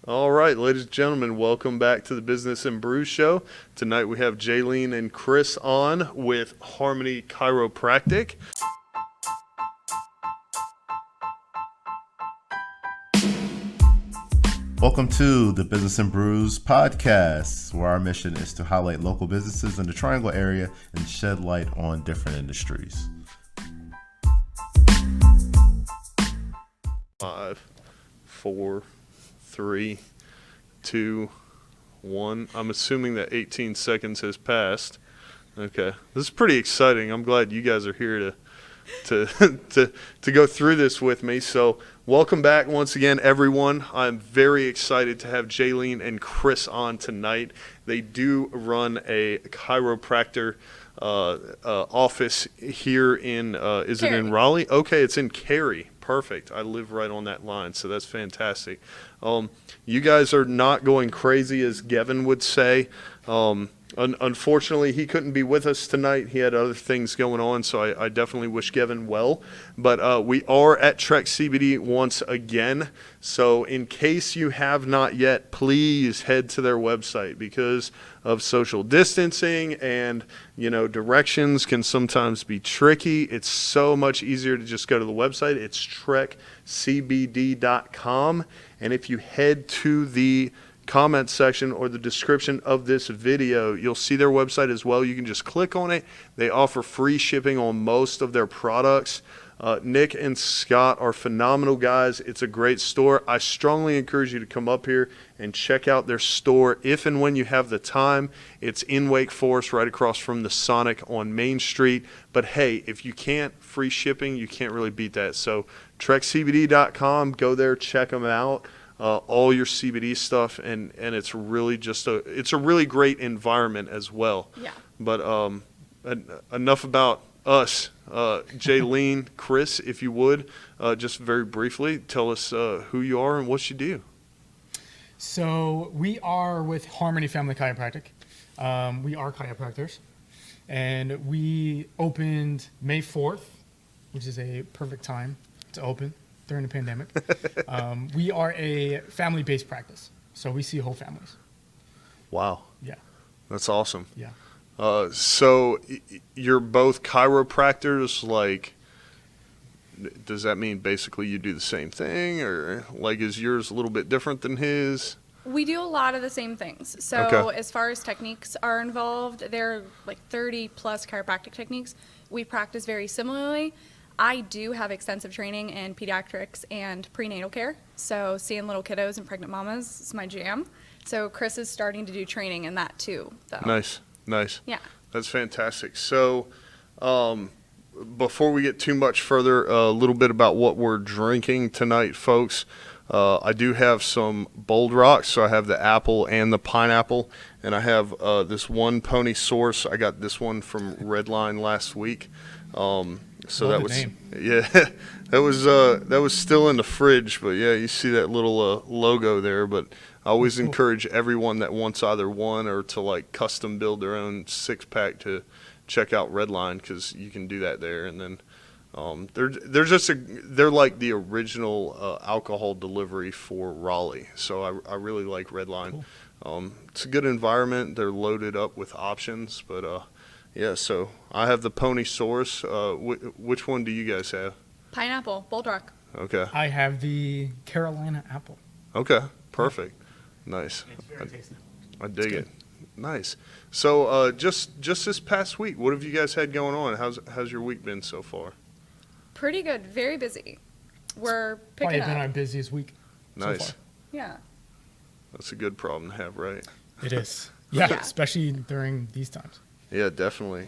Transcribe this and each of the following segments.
All right, ladies and gentlemen, welcome back to the Business and Brews show. Tonight we have Jaylene and Chris on with Harmony Chiropractic. Welcome to the Business and Brews podcast, where our mission is to highlight local businesses in the Triangle area and shed light on different industries. 5, 4, 3, 2, 1. I'm assuming that 18 seconds has passed. Okay, this is pretty exciting. I'm glad you guys are here to go through this with me. So welcome back once again, everyone. I'm very excited to have Jaylene and Chris on tonight. They do run a chiropractor office here in, is Cary. It in Raleigh? Okay, it's in Cary. Perfect. I live right on that line, so that's fantastic. You guys are not going crazy, as Gavin would say. Unfortunately, he couldn't be with us tonight. He had other things going on, so I definitely wish Gavin well. But we are at Trek CBD once again. So in case you have not yet, please head to their website, because of social distancing and, directions can sometimes be tricky. It's so much easier to just go to the website. It's trekcbd.com. And if you head to the comment section or the description of this video, you'll see their website as well. You can just click on it. They offer free shipping on most of their products. Nick and Scott are phenomenal guys. It's a great store. I strongly encourage you to come up here and check out their store if and when you have the time. It's in Wake Forest, right across from the Sonic on Main Street. But hey, if you can't, free shipping, you can't really beat that. So trekcbd.com, go there, check them out. All your CBD stuff, and it's really just it's a really great environment as well. Yeah. But enough about us. Jaylene, Chris, if you would, just very briefly tell us who you are and what you do. So we are with Harmony Family Chiropractic. We are chiropractors, and we opened May 4th, which is a perfect time to open during the pandemic. We are a family-based practice, so we see whole families. Wow. Yeah. That's awesome. Yeah. So you're both chiropractors, does that mean basically you do the same thing, or is yours a little bit different than his? We do a lot of the same things. So Okay. As far as techniques are involved, there are 30 plus chiropractic techniques. We practice very similarly. I do have extensive training in pediatrics and prenatal care. So seeing little kiddos and pregnant mamas is my jam. So Chris is starting to do training in that too, though. Nice. Yeah. That's fantastic. So before we get too much further, a little bit about what we're drinking tonight, folks. I do have some Bold Rocks, so I have the apple and the pineapple, and I have this one Pony Source. I got this one from Redline last week. So Love that was name. Yeah, that was still in the fridge, but yeah, you see that little logo there. But I always encourage everyone that wants either one or to custom build their own 6-pack to check out Redline, because you can do that there. And then they're like the original alcohol delivery for Raleigh. So I really like Redline. Cool. It's a good environment. They're loaded up with options, but yeah, so I have the Pony Source. Which one do you guys have? Pineapple, Bold Rock. Okay. I have the Carolina apple. Okay, perfect. Nice. It's very tasty. I dig it. Nice. So just this past week, what have you guys had going on? How's your week been so far? Pretty good, very busy. We're Probably picking been our up. busiest week so Nice. far. Yeah. That's a good problem to have, right? It is. Yeah, Yeah. especially during these times. Yeah, definitely.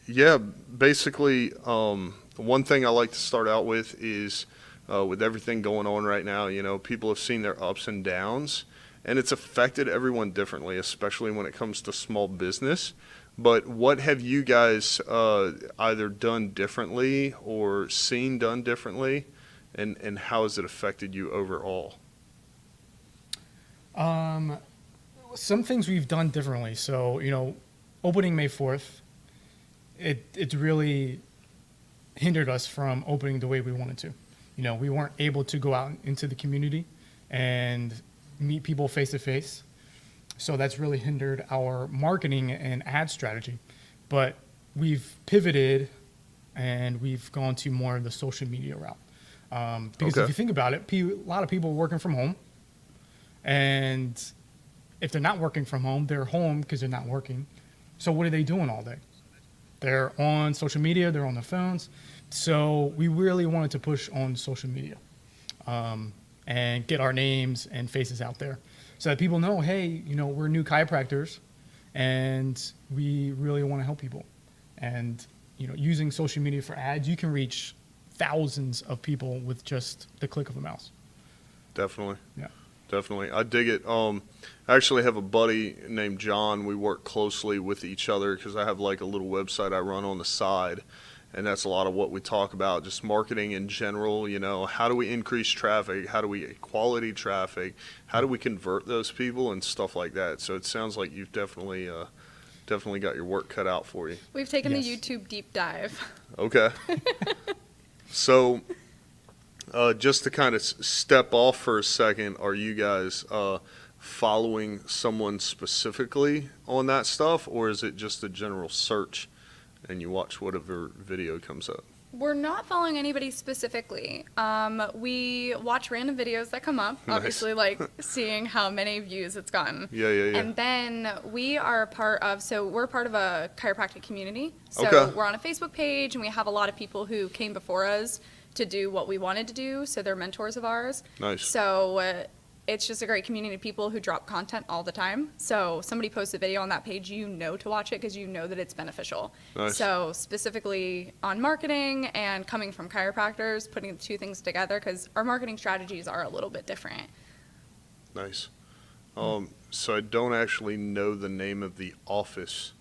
Yeah, basically, one thing I like to start out with is with everything going on right now, people have seen their ups and downs, and it's affected everyone differently, especially when it comes to small business. But what have you guys either done differently or seen done differently, and how has it affected you overall? Some things we've done differently. So, opening May 4th, it really hindered us from opening the way we wanted to. we weren't able to go out into the community and meet people face to face. So that's really hindered our marketing and ad strategy. But we've pivoted and we've gone to more of the social media route. Because Okay. if you think about it, a lot of people are working from home. And if they're not working from home, they're home because they're not working. So what are they doing all day? They're on social media, they're on their phones. So we really wanted to push on social media and get our names and faces out there so that people know, hey, we're new chiropractors and we really want to help people. And, using social media for ads, you can reach thousands of people with just the click of a mouse. Definitely. Yeah. Definitely. I dig it. I actually have a buddy named John. We work closely with each other because I have like a little website I run on the side. And that's a lot of what we talk about, just marketing in general. How do we increase traffic? How do we get quality traffic? How do we convert those people and stuff like that? So it sounds like you've definitely got your work cut out for you. We've taken Yes. the YouTube deep dive. Okay. So just to kind of step off for a second, are you guys following someone specifically on that stuff, or is it just a general search and you watch whatever video comes up? We're not following anybody specifically. We watch random videos that come up, Nice. obviously, like seeing how many views it's gotten. Yeah. And then we're part of a chiropractic community. So Okay. we're on a Facebook page, and we have a lot of people who came before us to do what we wanted to do. So they're mentors of ours. Nice. So it's just a great community of people who drop content all the time. So somebody posts a video on that page, to watch it because that it's beneficial. Nice. So specifically on marketing and coming from chiropractors, putting the two things together because our marketing strategies are a little bit different. Nice. So I don't actually know the name of the office,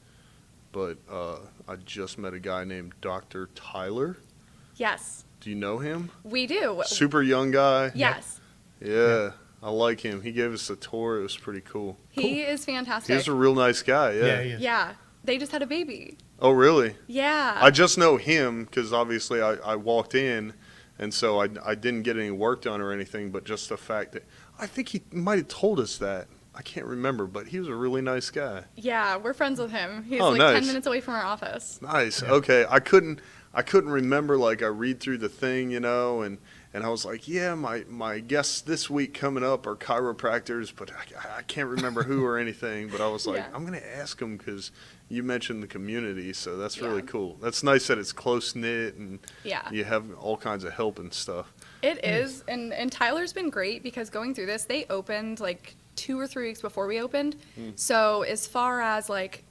but I just met a guy named Dr. Tyler. Yes, Do you know him? we do. Super young guy. Yes, Yeah. I like him. He gave us a tour. It was pretty cool. he is fantastic. He's a real nice guy. Yeah. He is. Yeah, they just had a baby. Oh, really? Yeah. I just know him because obviously I walked in, and so I didn't get any work done or anything, but just the fact that I think he might have told us that. I can't remember, but he was a really nice guy. Yeah, we're friends with him. He's Oh, like nice. 10 minutes away from our office. Nice. Yeah. Okay. I couldn't remember, like I read through the thing, and I was like, yeah, my guests this week coming up are chiropractors, but I can't remember who or anything. But I was like, Yeah. I'm going to ask them because you mentioned the community, so that's Yeah. really cool. That's nice that it's close-knit and Yeah. you have all kinds of help and stuff. It is, and Tyler's been great because going through this, they opened like 2 or 3 weeks before we opened. So as far as like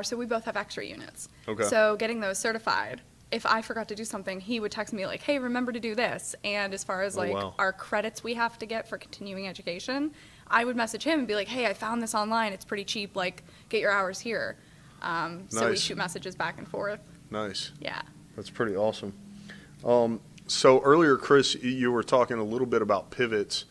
so we both have X-ray units. Okay. So getting those certified, if I forgot to do something, he would text me like, hey, remember to do this. And as far as Oh, like wow. our credits we have to get for continuing education, I would message him and be like, hey, I found this online. It's pretty cheap. Like, get your hours here. So we Nice. shoot messages back and forth. Nice. Yeah. That's pretty awesome. So earlier, Chris, you were talking a little bit about pivots,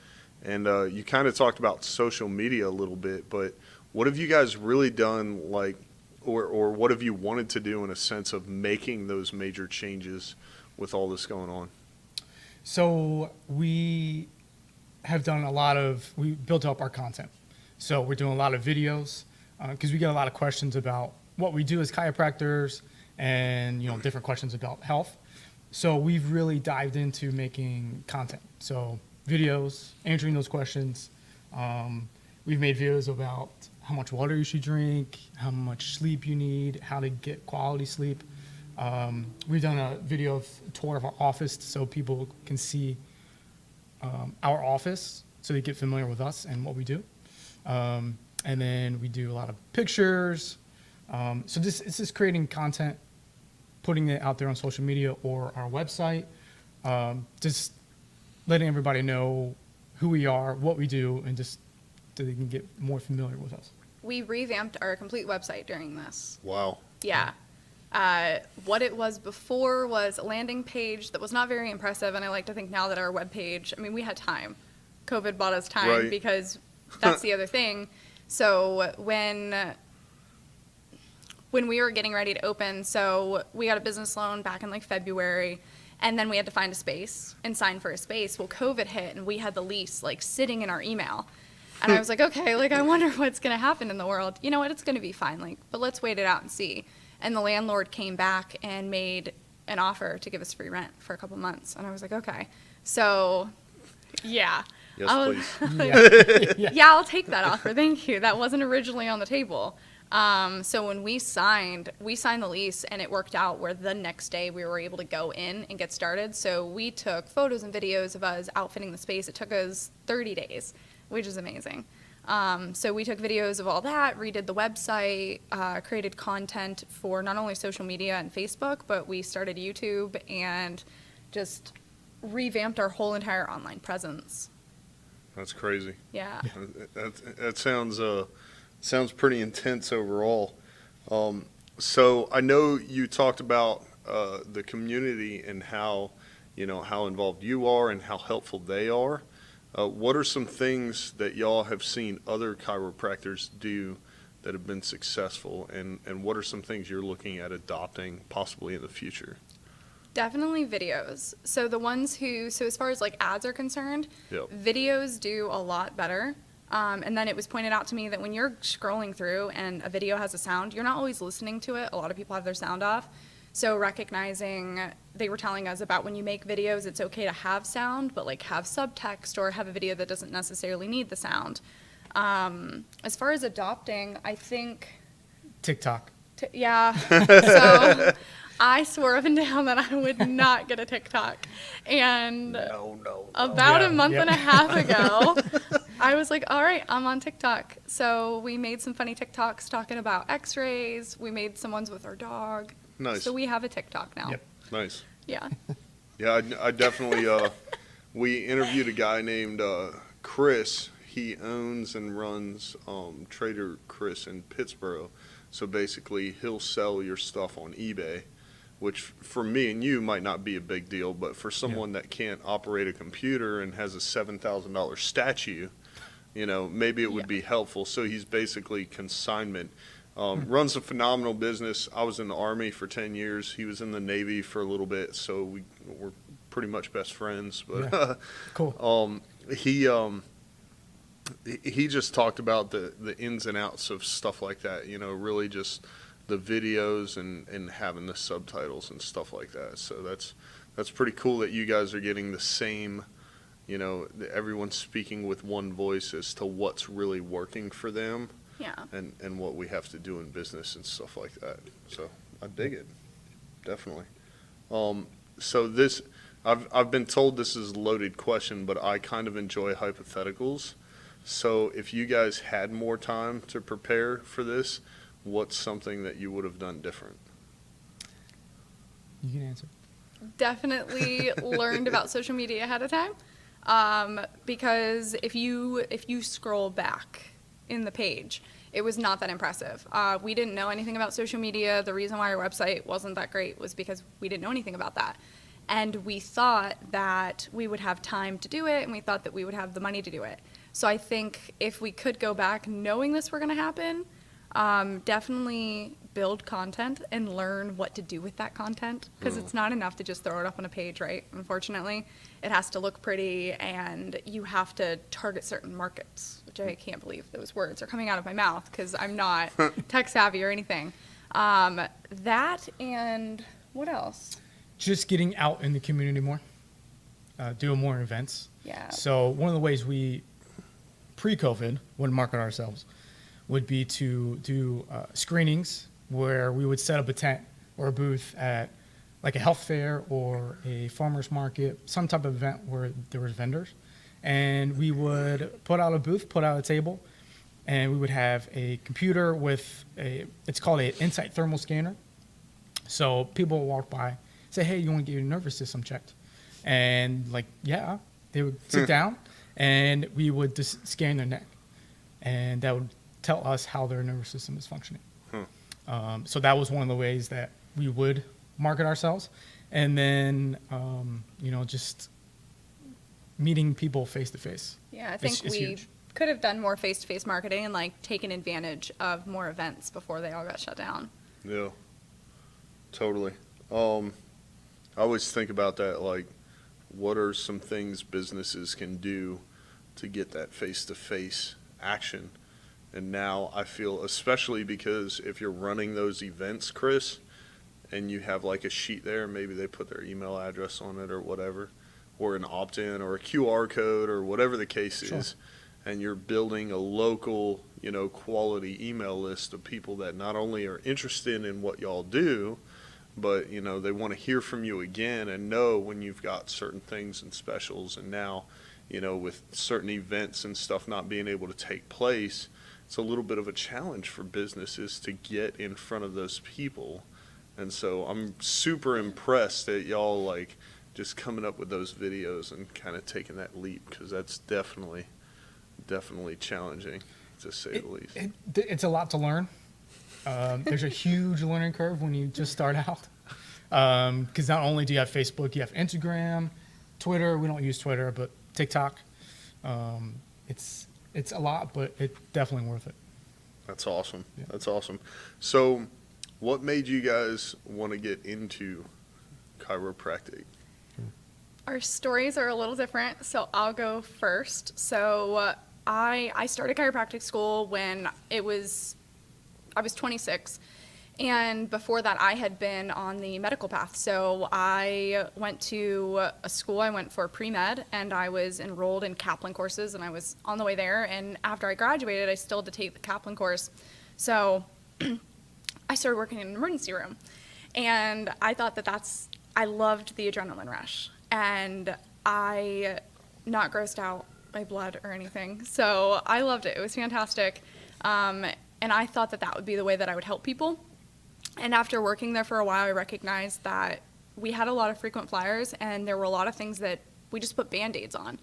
and you kind of talked about social media a little bit, but what have you guys really done, like, or what have you wanted to do in a sense of making those major changes with all this going on? So we have done we built up our content. So we're doing a lot of videos because we get a lot of questions about what we do as chiropractors and, different questions about health. So we've really dived into making content. So videos, answering those questions. We've made videos about how much water you should drink, how much sleep you need, how to get quality sleep. We've done a video of a tour of our office so people can see our office so they get familiar with us and what we do. And then we do a lot of pictures. So it's just creating content, putting it out there on social media or our website, just letting everybody know who we are, what we do, and just so they can get more familiar with us. We revamped our complete website during this. Wow. Yeah. What it was before was a landing page that was not very impressive, and I like to think now that our webpage, we had time. COVID bought us time Right. because that's the other thing. So when we were getting ready to open, so we got a business loan back in like February, And then we had to find a space and sign for a space. Well, COVID hit, and we had the lease like sitting in our email. And I was like, okay, like, I wonder what's going to happen in the world. You know what? It's going to be fine. Like, but let's wait it out and see. And the landlord came back and made an offer to give us free rent for a couple months. And I was like, okay. So, yeah. Yes, I was- please. yeah, I'll take that offer. Thank you. That wasn't originally on the table. So when we signed the lease, and it worked out where the next day we were able to go in and get started. So we took photos and videos of us outfitting the space. It took us 30 days, which is amazing. So we took videos of all that, redid the website, created content for not only social media and Facebook, but we started YouTube and just revamped our whole entire online presence. That's crazy. Yeah. That sounds pretty intense overall. So I know you talked about the community and how involved you are and how helpful they are. What are some things that y'all have seen other chiropractors do that have been successful, and what are some things you're looking at adopting possibly in the future? Definitely videos. So as far as like ads are concerned, Yep. videos do a lot better. And then it was pointed out to me that when you're scrolling through and a video has a sound, you're not always listening to it. A lot of people have their sound off. So recognizing, they were telling us about when you make videos, it's okay to have sound, but like have subtext or have a video that doesn't necessarily need the sound. As far as adopting, I think, TikTok. yeah. So I swore up and down that I would not get a TikTok. And about Yeah, a month yep. and a half ago, I was like, all right, I'm on TikTok. So we made some funny TikToks talking about x-rays. We made some ones with our dog. Nice. So we have a TikTok now. Yep. Nice. Yeah. Yeah, I definitely, we interviewed a guy named Chris. He owns and runs Trader Chris in Pittsburgh. So basically, he'll sell your stuff on eBay, which for me and you might not be a big deal, but for someone that can't operate a computer and has a $7,000 statue, maybe it would be helpful. So he's basically consignment. Runs a phenomenal business. I was in the Army for 10 years. He was in the Navy for a little bit, so we're pretty much best friends. But Yeah. Cool. he just talked about the ins and outs of stuff like that, really just the videos and having the subtitles and stuff like that. So that's pretty cool that you guys are getting the same, everyone's speaking with one voice as to what's really working for them. Yeah. And what we have to do in business and stuff like that. So I dig it, definitely. So I've been told this is a loaded question, but I kind of enjoy hypotheticals. So if you guys had more time to prepare for this, what's something that you would have done different? You can answer. Definitely learned about social media ahead of time. Because if you scroll back in the page, it was not that impressive. We didn't know anything about social media. The reason why our website wasn't that great was because we didn't know anything about that. And we thought that we would have time to do it, and we thought that we would have the money to do it. So I think if we could go back knowing this were going to happen, definitely build content and learn what to do with that content, because it's not enough to just throw it up on a page, right? Unfortunately, it has to look pretty, and you have to target certain markets, which I can't believe those words are coming out of my mouth because I'm not tech savvy or anything. That and what else? Just getting out in the community more, doing more events. Yeah. So one of the ways we, pre-COVID, would market ourselves would be to do screenings where we would set up a tent or a booth at like a health fair or a farmer's market, some type of event where there was vendors. And we would put out a booth, put out a table, and we would have a computer with it's called an Insight thermal scanner. So people would walk by, say, hey, you want to get your nervous system checked? And like, yeah, they would sit down and we would just scan their neck. And that would tell us how their nervous system is functioning. So that was one of the ways that we would market ourselves. And then, just meeting people face to face. Yeah, I think It's we huge. could have done more face-to-face marketing and like taken advantage of more events before they all got shut down. Yeah, totally. I always think about that, like, what are some things businesses can do to get that face-to-face action? And now I feel, especially because if you're running those events, Chris, and you have like a sheet there, maybe they put their email address on it or whatever, or an opt-in or a QR code or whatever the case Sure. is, and you're building a local, quality email list of people that not only are interested in what y'all do, but, they want to hear from you again and know when you've got certain things and specials. And now, with certain events and stuff not being able to take place, it's a little bit of a challenge for businesses to get in front of those people. And so I'm super impressed that y'all like just coming up with those videos and kind of taking that leap, because that's definitely challenging, to say the least. It's a lot to learn. There's a huge learning curve when you just start out. Because not only do you have Facebook, you have Instagram, Twitter. We don't use Twitter, but TikTok. It's a lot, but it's definitely worth it. That's awesome. Yeah. That's awesome. So what made you guys want to get into chiropractic? Our stories are a little different, so I'll go first. So I started chiropractic school when I was 26, and before that I had been on the medical path. So I went to a school. I went for pre-med, and I was enrolled in Kaplan courses, and I was on the way there. And after I graduated, I still had to take the Kaplan course. So I started working in an emergency room, and I thought I loved the adrenaline rush, and I not grossed out by blood or anything. So I loved it. It was fantastic. And I thought that would be the way that I would help people. And after working there for a while, I recognized that we had a lot of frequent flyers, and there were a lot of things that we just put Band-Aids on.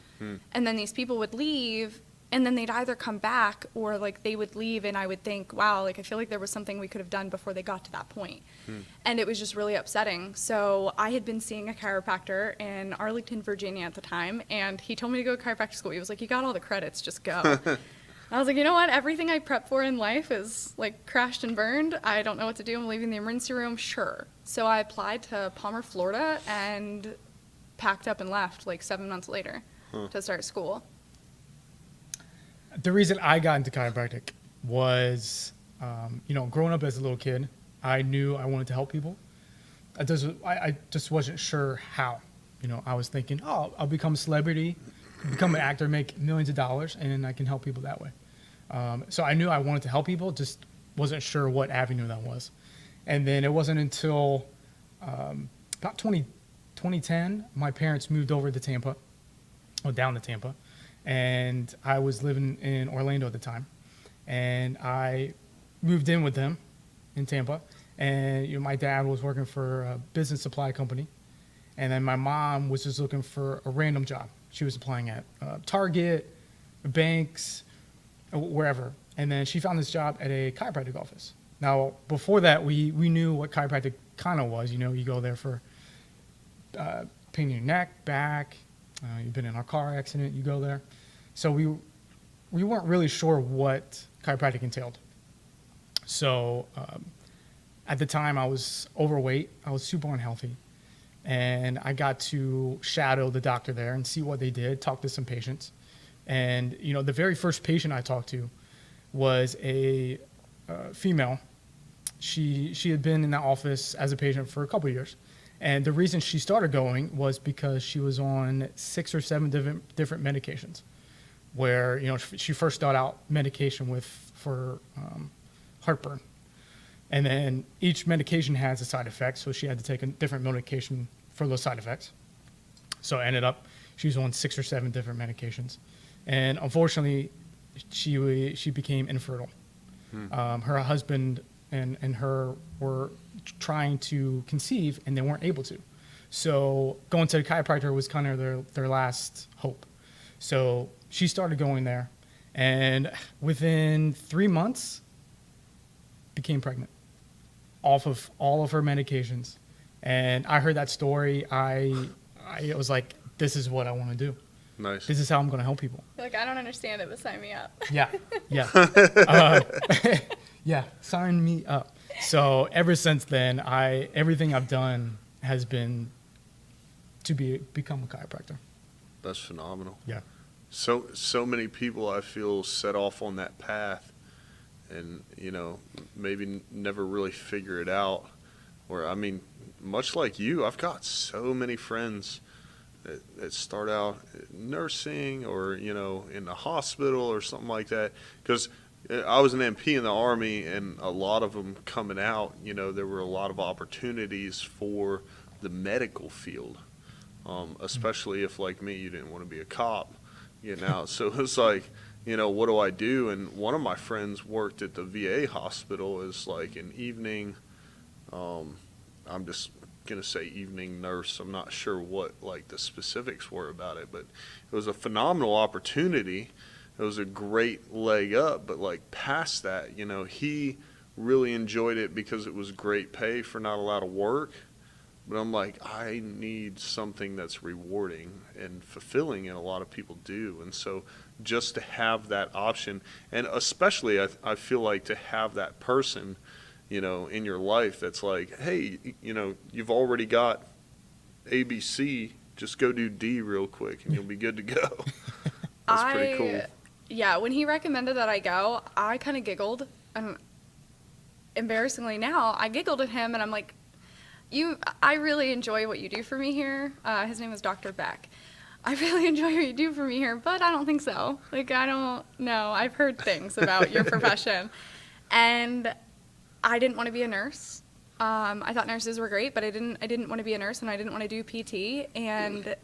And then these people would leave, and then they'd either come back or like they would leave, and I would think, wow, like I feel like there was something we could have done before they got to that point. And it was just really upsetting. So I had been seeing a chiropractor in Arlington, Virginia at the time, and he told me to go to chiropractic school. He was like, you got all the credits, just go. I was like, you know what? Everything I prep for in life is like crashed and burned. I don't know what to do. I'm leaving the emergency room. Sure. So I applied to Palmer, Florida, and packed up and left like 7 months later to start school. The reason I got into chiropractic was, growing up as a little kid, I knew I wanted to help people. I just wasn't sure how. I was thinking, oh, I'll become a celebrity, become an actor, make millions of dollars, and I can help people that way. So I knew I wanted to help people, just wasn't sure what avenue that was. And then it wasn't until about 2010, my parents moved over to Tampa, or down to Tampa, and I was living in Orlando at the time. And I moved in with them in Tampa, and my dad was working for a business supply company, and then my mom was just looking for a random job. She was applying at Target, banks, wherever. And then she found this job at a chiropractic office. Now, before that, we knew what chiropractic kind of was. You go there for pain in your neck, back. You've been in a car accident, you go there. So we weren't really sure what chiropractic entailed. So at the time, I was overweight. I was super unhealthy. And I got to shadow the doctor there and see what they did, talk to some patients. And, the very first patient I talked to was a female. She had been in that office as a patient for a couple of years. And the reason she started going was because she was on 6 or 7 different medications, where, she first started out medication for heartburn. And then each medication has a side effect, so she had to take a different medication for those side effects. So I ended up, she was on 6 or 7 different medications. And unfortunately, she became infertile. Her husband and her were trying to conceive, and they weren't able to. So going to the chiropractor was kind of their last hope. So she started going there, and within 3 months, became pregnant off of all of her medications. And I heard that story. I was like, this is what I want to do. Nice. This is how I'm going to help people. You're like, I don't understand it, but sign me up. Yeah. Yeah, sign me up. So ever since then, everything I've done has been to become a chiropractor. That's phenomenal. Yeah. So many people I feel set off on that path and, maybe never really figure it out. Or, I mean, much like you, I've got so many friends that start out nursing or, in the hospital or something like that. Because I was an MP in the Army, and a lot of them coming out, there were a lot of opportunities for the medical field, especially if, like me, you didn't want to be a cop getting out. So it's like, what do I do? And one of my friends worked at the VA hospital as like an evening, I'm just going to say evening nurse. I'm not sure what like the specifics were about it, but it was a phenomenal opportunity. It was a great leg up, but like past that, he really enjoyed it because it was great pay for not a lot of work. But I'm like, I need something that's rewarding and fulfilling, and a lot of people do. And so just to have that option, and especially I feel like to have that person, in your life that's like, hey, you've already got ABC, just go do D real quick and you'll be good to go. That's pretty cool. Yeah, when he recommended that I go, I kind of giggled. And embarrassingly now, I giggled at him, and I'm like, I really enjoy what you do for me here. His name is Dr. Beck. I really enjoy what you do for me here, but I don't think so. Like, I don't know. I've heard things about your profession. And I didn't want to be a nurse. I thought nurses were great, but I didn't want to be a nurse, and I didn't want to do PT. And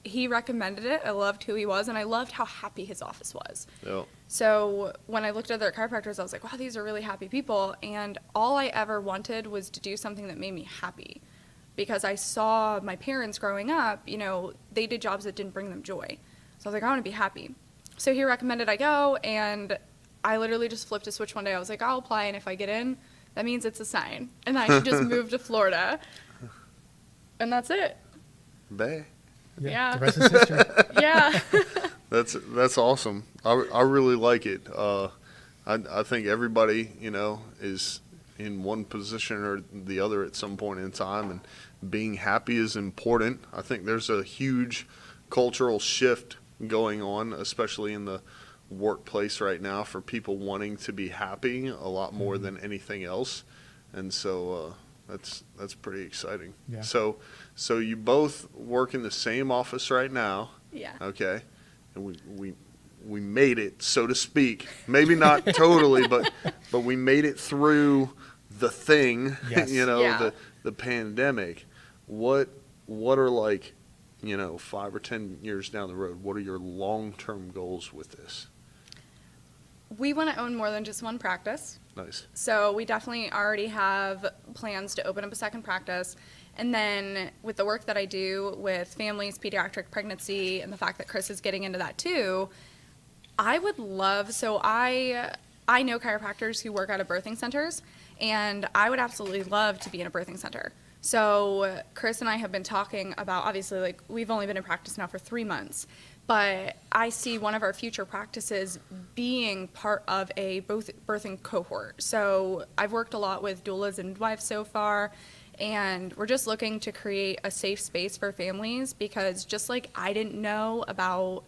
he recommended it. I loved who he was, and I loved how happy his office was. Yep. So when I looked at other chiropractors, I was like, wow, these are really happy people. And all I ever wanted was to do something that made me happy. Because I saw my parents growing up, they did jobs that didn't bring them joy. So I was like, I want to be happy. So he recommended I go, and I literally just flipped a switch one day. I was like, I'll apply, and if I get in, that means it's a sign. And I should just move to Florida. And that's it. Bair. Yeah. The rest is history. Yeah. That's awesome. I really like it. I think everybody, is in one position or the other at some point in time, and being happy is important. I think there's a huge cultural shift going on, especially in the workplace right now, for people wanting to be happy a lot more than anything else. And so that's pretty exciting. Yeah. So you both work in the same office right now. Yeah. Okay. And we made it, so to speak. Maybe not totally, but we made it through the thing, Yes. Yeah. the pandemic. What are, like, 5 or 10 years down the road, what are your long-term goals with this? We want to own more than just one practice. Nice. So we definitely already have plans to open up a second practice. And then with the work that I do with families, pediatric pregnancy, and the fact that Chris is getting into that too, I would love, so I know chiropractors who work out of birthing centers, and I would absolutely love to be in a birthing center. So Chris and I have been talking about, obviously, like, we've only been in practice now for 3 months, but I see one of our future practices being part of a birthing cohort. So I've worked a lot with doulas and midwives so far, and we're just looking to create a safe space for families, because just like I didn't know about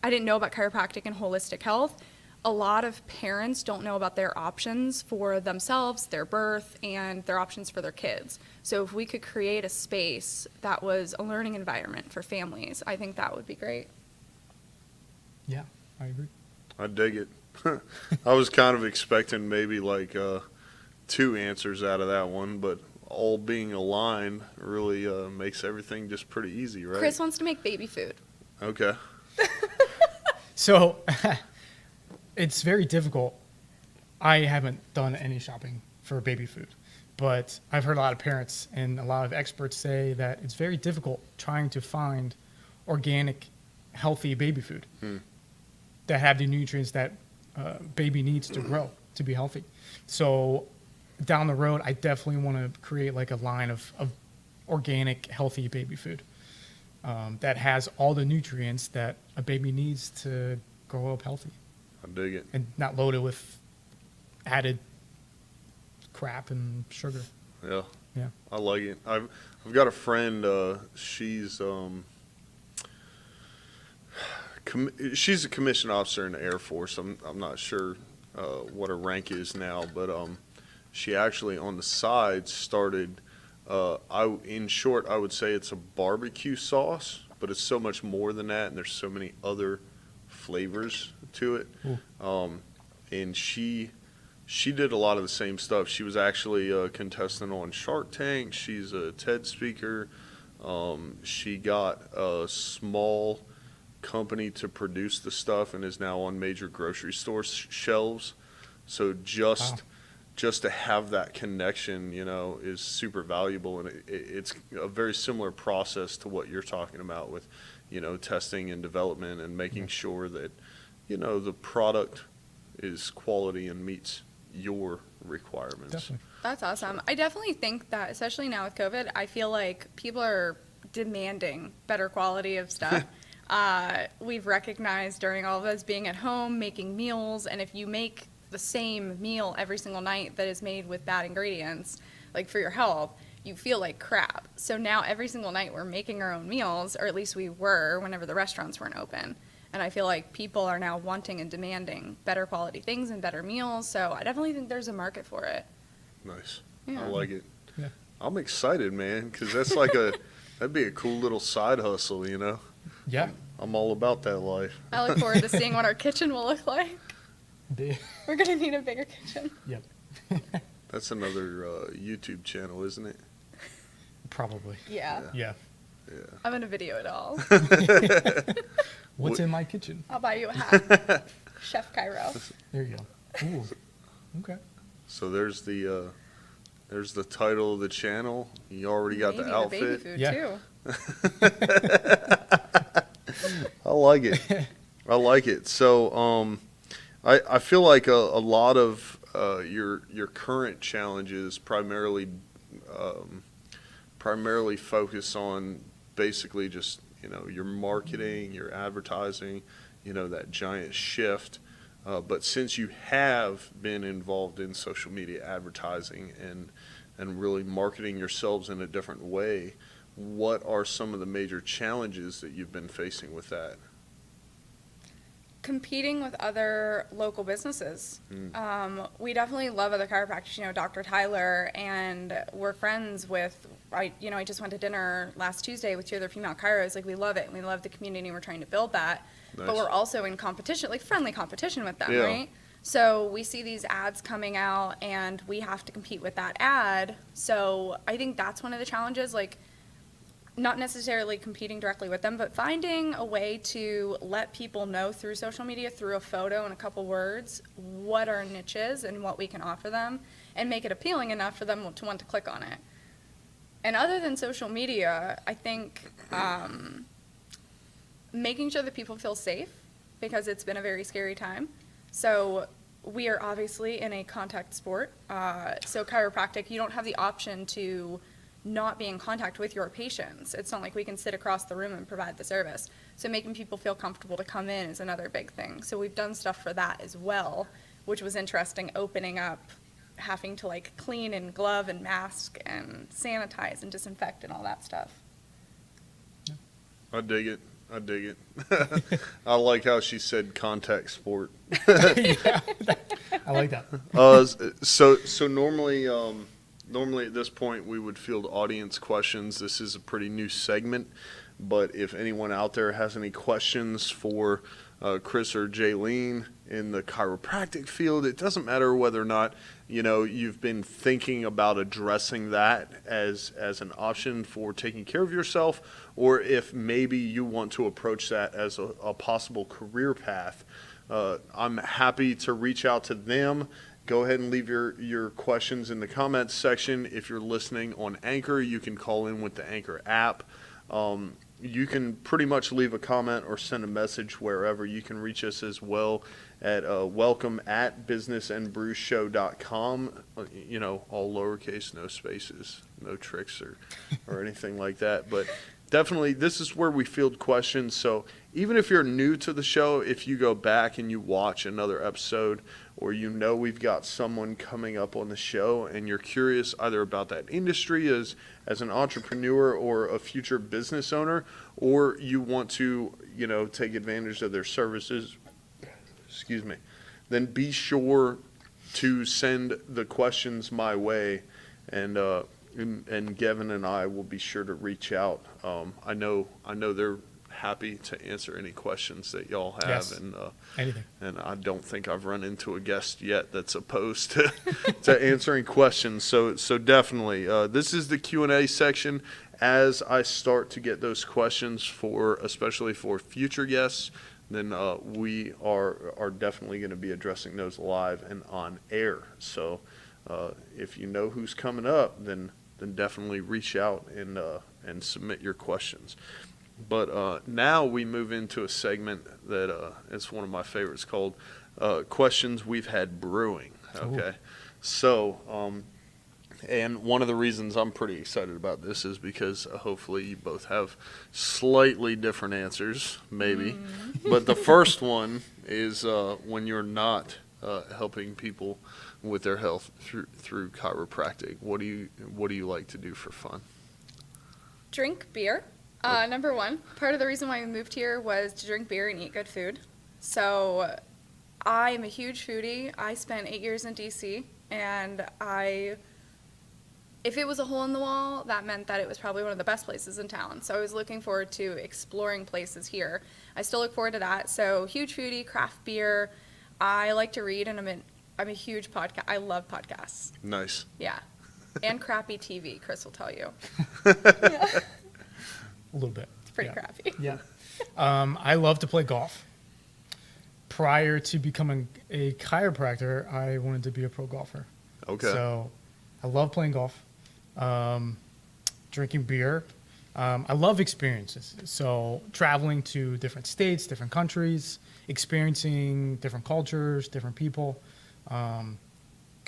chiropractic and holistic health, a lot of parents don't know about their options for themselves, their birth, and their options for their kids. So if we could create a space that was a learning environment for families, I think that would be great. Yeah, I agree. I dig it. I was kind of expecting maybe like 2 answers out of that one, but all being aligned really makes everything just pretty easy, right? Chris wants to make baby food. Okay. So it's very difficult. I haven't done any shopping for baby food, but I've heard a lot of parents and a lot of experts say that it's very difficult trying to find organic, healthy baby food that have the nutrients that baby needs to grow, to be healthy. So down the road, I definitely want to create like a line of organic, healthy baby food that has all the nutrients that a baby needs to grow up healthy. I dig it. And not loaded with added crap and sugar. Yeah. Yeah. I like it. I've got a friend. She's she's a commissioned officer in the Air Force. I'm not sure what her rank is now, but she actually on the side started. In short, I would say it's a barbecue sauce, but it's so much more than that, and there's so many other flavors to it. And she did a lot of the same stuff. She was actually a contestant on Shark Tank. She's a TED speaker. She got a small company to produce the stuff and is now on major grocery store shelves. So just to have that connection, is super valuable, and it's a very similar process to what you're talking about with, testing and development and making sure that, the product is quality and meets your requirements. Definitely. That's awesome. I definitely think that, especially now with COVID, I feel like people are demanding better quality of stuff. We've recognized during all of us being at home, making meals, and if you make the same meal every single night that is made with bad ingredients, like for your health, you feel like crap. So now every single night we're making our own meals, or at least we were whenever the restaurants weren't open. And I feel like people are now wanting and demanding better quality things and better meals. So I definitely think there's a market for it. Nice. Yeah. I like it. Yeah. I'm excited, man, because that's that'd be a cool little side hustle, Yeah. I'm all about that life. I look forward to seeing what our kitchen will look like. We're going to need a bigger kitchen. Yep. That's another YouTube channel, isn't it? Probably. Yeah. Yeah. Yeah. I'm going to video it all. What's in my kitchen? I'll buy you a hat. Chef Cairo. There you go. Ooh. Okay. So there's the title of the channel. You already got Maybe the outfit. baby food, Yeah. too. I like it. I like it. So I feel like a lot of your current challenges primarily focus on basically just your marketing, your advertising, that giant shift. But since you have been involved in social media advertising and really marketing yourselves in a different way, what are some of the major challenges that you've been facing with that? Competing with other local businesses. We definitely love other chiropractors, Dr. Tyler, and we're friends with, I just went to dinner last Tuesday with 2 other female chiros. Like, we love it. We love the community. We're trying to build that. Nice. But we're also in competition, like friendly competition with them, Yeah. right? So we see these ads coming out and we have to compete with that ad. So I think that's one of the challenges, like, not necessarily competing directly with them, but finding a way to let people know through social media, through a photo and a couple words, what our niche is and what we can offer them, and make it appealing enough for them to want to click on it. And other than social media, I think making sure that people feel safe, because it's been a very scary time. So we are obviously in a contact sport. So chiropractic, you don't have the option to not be in contact with your patients. It's not like we can sit across the room and provide the service. So making people feel comfortable to come in is another big thing. So we've done stuff for that as well, which was interesting, opening up, having to like clean and glove and mask and sanitize and disinfect and all that stuff. I dig it. I like how she said contact sport. I like that. So normally at this point we would field audience questions. This is a pretty new segment, but if anyone out there has any questions for Chris or Jaylene in the chiropractic field, it doesn't matter whether or not you've been thinking about addressing that as an option for taking care of yourself, or if maybe you want to approach that as a possible career path. I'm happy to reach out to them. Go ahead and leave your questions in the comments section. If you're listening on Anchor, you can call in with the Anchor app. You can pretty much leave a comment or send a message wherever. You can reach us as well at welcome@businessandbrewshow.com. All lowercase, no spaces, no tricks or anything like that. But definitely, this is where we field questions. So even if you're new to the show, if you go back and you watch another episode, or we've got someone coming up on the show and you're curious either about that industry as an entrepreneur or a future business owner, or you want to, take advantage of their services, excuse me, then be sure to send the questions my way, and Gavin and I will be sure to reach out. I know they're happy to answer any questions that y'all have. Yes. And Anything. and I don't think I've run into a guest yet that's opposed to answering questions. So definitely, this is the Q&A section. As I start to get those questions especially for future guests, then we are definitely going to be addressing those live and on air. So if you know who's coming up, then definitely reach out and submit your questions. But now we move into a segment that is one of my favorites, called Questions We've Had Brewing. Okay. Ooh. So, and one of the reasons I'm pretty excited about this is because hopefully you both have slightly different answers, maybe. But the first one is when you're not helping people with their health through chiropractic. What do you like to do for fun? Drink beer. Number one, part of the reason why we moved here was to drink beer and eat good food. So I am a huge foodie. I spent 8 years in DC, and if it was a hole in the wall, that meant that it was probably one of the best places in town. So I was looking forward to exploring places here. I still look forward to that. So huge foodie, craft beer. I like to read, and I'm a huge podcast. I love podcasts. Nice. Yeah. And crappy TV, Chris will tell you. A little bit. It's pretty crappy. Yeah. I love to play golf. Prior to becoming a chiropractor, I wanted to be a pro golfer. Okay. So I love playing golf, drinking beer. I love experiences. So traveling to different states, different countries, experiencing different cultures, different people. I'm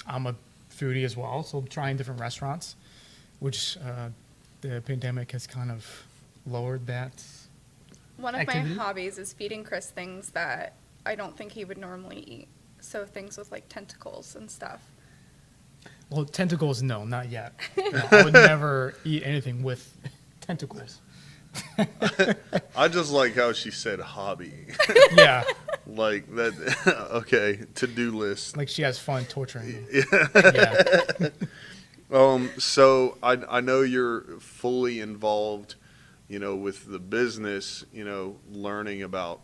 a foodie as well, so trying different restaurants, which the pandemic has kind of lowered that. One of activity. my hobbies is feeding Chris things that I don't think he would normally eat. So things with like tentacles and stuff. Well, tentacles, no, not yet. No, I would never eat anything with tentacles. I just like how she said hobby. Yeah. Like that. Okay, to-do list. Like she has fun torturing me. Yeah. So I know you're fully involved, with the business, learning about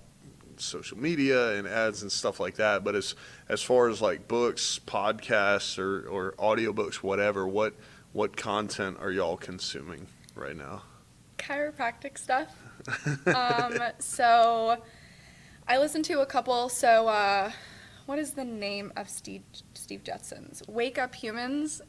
social media and ads and stuff like that. But as far as like books, podcasts, or audiobooks, whatever, what content are y'all consuming right now? Chiropractic stuff. So I listened to a couple. So what is the name of Steve Jutson's? Wake Up Humans.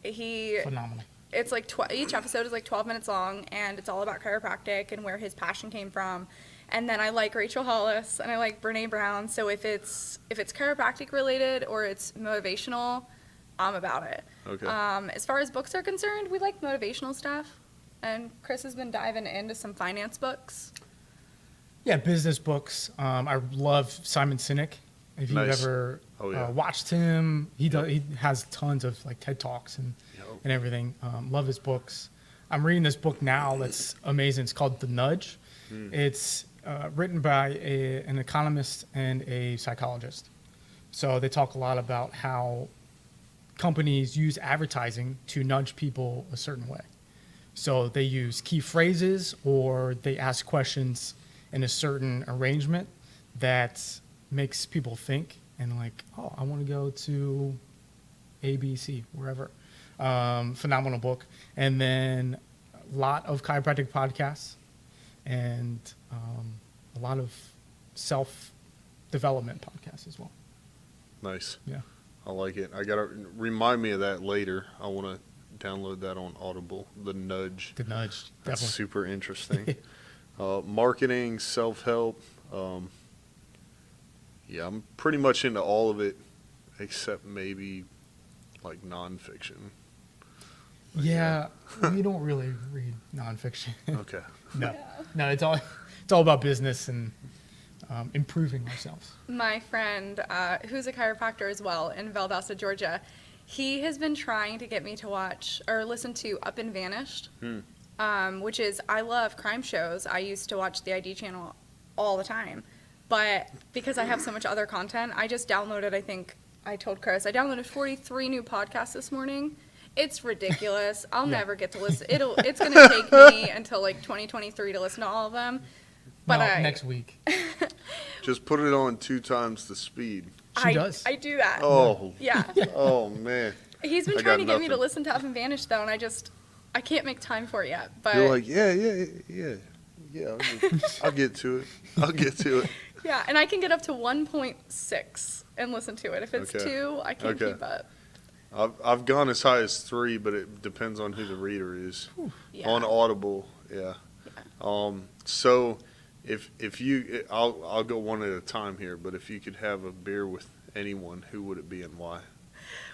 Phenomenal. It's like each episode is like 12 minutes long, and it's all about chiropractic and where his passion came from. And then I like Rachel Hollis and I like Brene Brown. So if it's chiropractic related or it's motivational, I'm about it. Okay. As far as books are concerned, we like motivational stuff, and Chris has been diving into some finance books. Yeah, business books. I love Simon Sinek. If you've Nice. ever Oh, yeah. watched him, he has tons of like TED Talks and everything. Love his books. I'm reading this book now that's amazing. It's called The Nudge. It's written by an economist and a psychologist. So they talk a lot about how companies use advertising to nudge people a certain way. So they use key phrases, or they ask questions in a certain arrangement that makes people think and like, oh, I want to go to ABC, wherever. Phenomenal book. And then a lot of chiropractic podcasts and a lot of self-development podcasts as well. Nice. Yeah. I like it. I gotta remind me of that later. I want to download that on Audible. The Nudge. The Nudge. That's Definitely. super interesting. Marketing, self-help. Yeah, I'm pretty much into all of it, except maybe like nonfiction. Yeah, we don't really read nonfiction. Okay. No, it's all it's all about business and improving ourselves. My friend, who's a chiropractor as well in Valdosta, Georgia, he has been trying to get me to watch or listen to Up and Vanished, which is, I love crime shows. I used to watch the ID channel all the time. But because I have so much other content, I just downloaded, I told Chris, I downloaded 43 new podcasts this morning. It's ridiculous. I'll never get to listen. It's going to take me until like 2023 to listen to all of them. But No, next week. Just put it on 2 times the speed. She does. I do that. Oh. Yeah. Oh, man. He's been I trying got to get me to nothing. listen to Up and Vanish, though, and I can't make time for it yet. But You're like, yeah. I'll get to it. yeah, and I can get up to 1.6 and listen to it. If it's Okay. 2, I can't Okay. keep up. I've gone as high as 3, but it depends on who the reader is. Yeah. On Audible, yeah. So if you, I'll go one at a time here, but if you could have a beer with anyone, who would it be and why?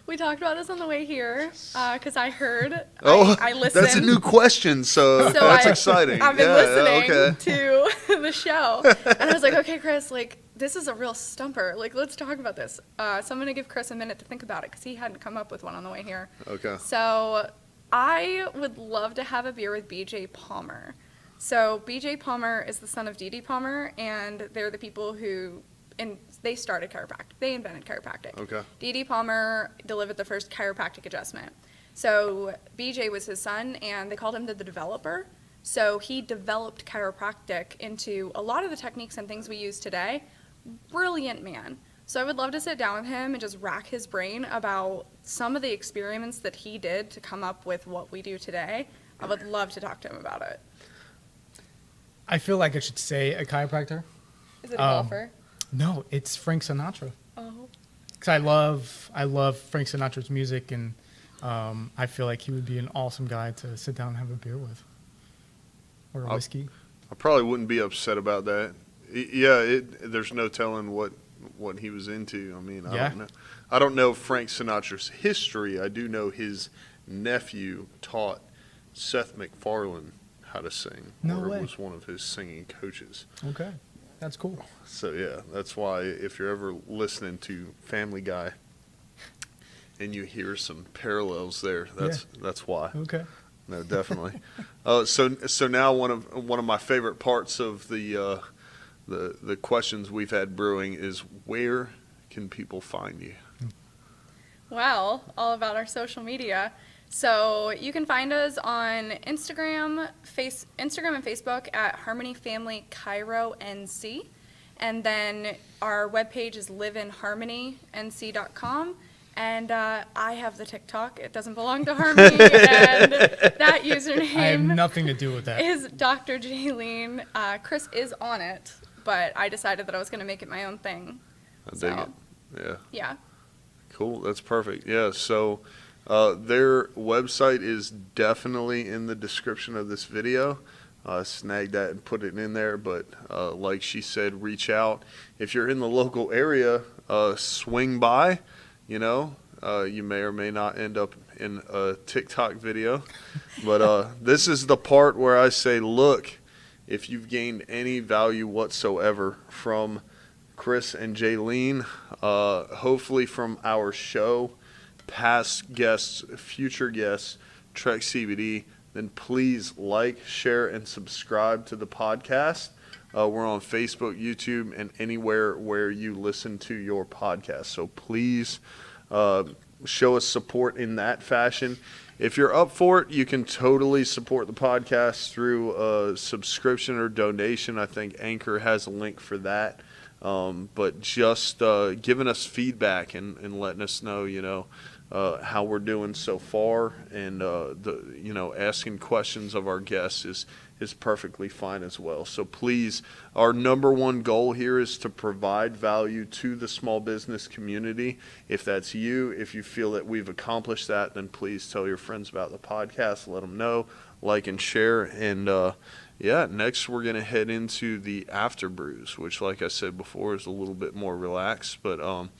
We talked about this on the way here because I heard. Oh, I listened. that's a new question, so So that's I- exciting. I've been Yeah, listening okay. to the show, and I was like, okay, Chris, like, this is a real stumper. Like, let's talk about this. So I'm going to give Chris a minute to think about it because he hadn't come up with one on the way here. Okay. So I would love to have a beer with BJ Palmer. So BJ Palmer is the son of Dee Dee Palmer, and they're the people who, and they started chiropractic. They invented chiropractic. Okay. Dee Dee Palmer delivered the first chiropractic adjustment. So BJ was his son, and they called him the developer. So he developed chiropractic into a lot of the techniques and things we use today. Brilliant man. So I would love to sit down with him and just rack his brain about some of the experiments that he did to come up with what we do today. I would love to talk to him about it. I feel like I should say a chiropractor. Is it a golfer? No, it's Frank Sinatra. Oh. Because I love Frank Sinatra's music, and I feel like he would be an awesome guy to sit down and have a beer with, or a whiskey. I probably wouldn't be upset about that. Yeah, there's no telling what he was into. I mean, Yeah. don't know. I don't know Frank Sinatra's history. I do know his nephew taught Seth MacFarlane how to sing. No or way. was one of his singing coaches. Okay, that's cool. So yeah, that's why if you're ever listening to Family Guy and you hear some parallels there, that's why. Okay. No, definitely. So now one of my favorite parts of the questions we've had brewing is, where can people find you? Well, all about our social media. So you can find us on Instagram and Facebook at Harmony Family Chiro NC. And then our webpage is liveinharmonync.com. And I have the TikTok. It doesn't belong to Harmony. And that username I have nothing to do with that. is Dr. Jaylene. Chris is on it, but I decided that I was going to make it my own thing. I dig So, it. Yeah. yeah. Cool. That's perfect. Yeah. So their website is definitely in the description of this video. Snag that and put it in there. But like she said, reach out. If you're in the local area, swing by. You know, you may or may not end up in a TikTok video. But this is the part where I say, look, if you've gained any value whatsoever from Chris and Jaylene, hopefully from our show, past guests, future guests, Trek CBD, then please like, share, and subscribe to the podcast. We're on Facebook, YouTube, and anywhere where you listen to your podcast. So please show us support in that fashion. If you're up for it, you can totally support the podcast through a subscription or donation. I think Anchor has a link for that. But just giving us feedback and letting us know, how we're doing so far, and asking questions of our guests is perfectly fine as well. So please, our number one goal here is to provide value to the small business community. If that's you, if you feel that we've accomplished that, then please tell your friends about the podcast, let them know, like and share. And next we're going to head into the after brews, which, like I said before, is a little bit more relaxed. But Cool.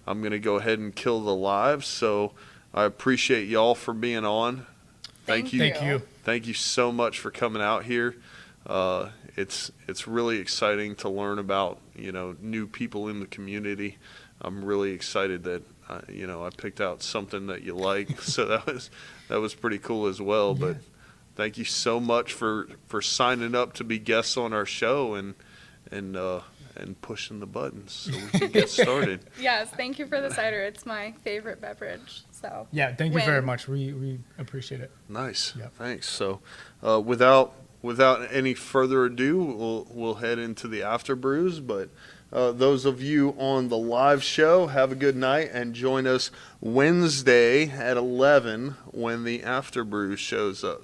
I'm going to go ahead and kill the live. So I appreciate y'all for being on. Thank you. Thank you. Thank you so much for coming out here. it's really exciting to learn about, new people in the community. I'm really excited that, I picked out something that you like. So that was pretty cool as well. Yeah. But thank you so much for signing up to be guests on our show and pushing the buttons so we can get started. Yes, thank you for the cider. It's my favorite beverage. So Yeah, thank you Win. very much. We appreciate it. Nice. Yep. Thanks. So, without any further ado, we'll head into the after brews. But those of you on the live show, have a good night and join us Wednesday at 11 when the after brews shows up.